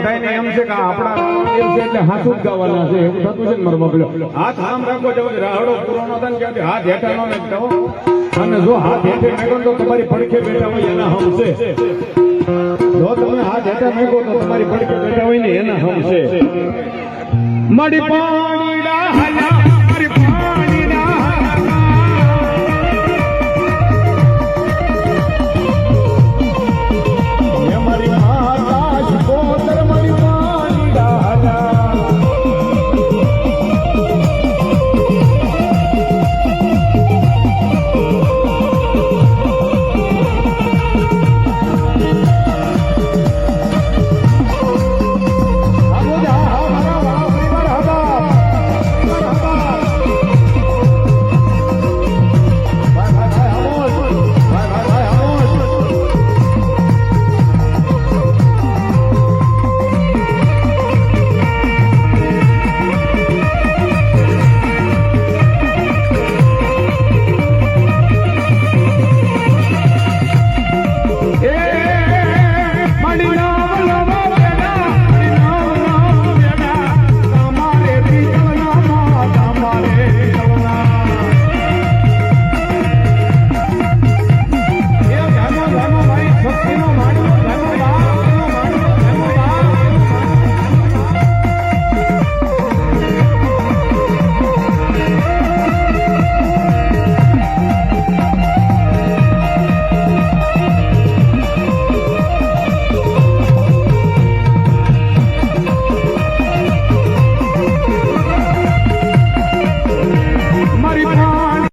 બધાને એમ છે કે આપણા રાવણ છે એટલે હાથ જ ગાવાના છે એવું થતું છે ને મારો બાપલો હાથ આમ રાખો જો રાહડો પૂરો ન થાય ક્યાંથી હાથ હેઠા ન નાખતા હો અને જો હાથ હેઠે મેકો તો તમારી પડખે બેઠા હોય એના હમ છે જો તમે હાથ હેઠા મેકો તો તમારી પડખે બેઠા હોય ને એના હમ છે મડી પાણીડા હલા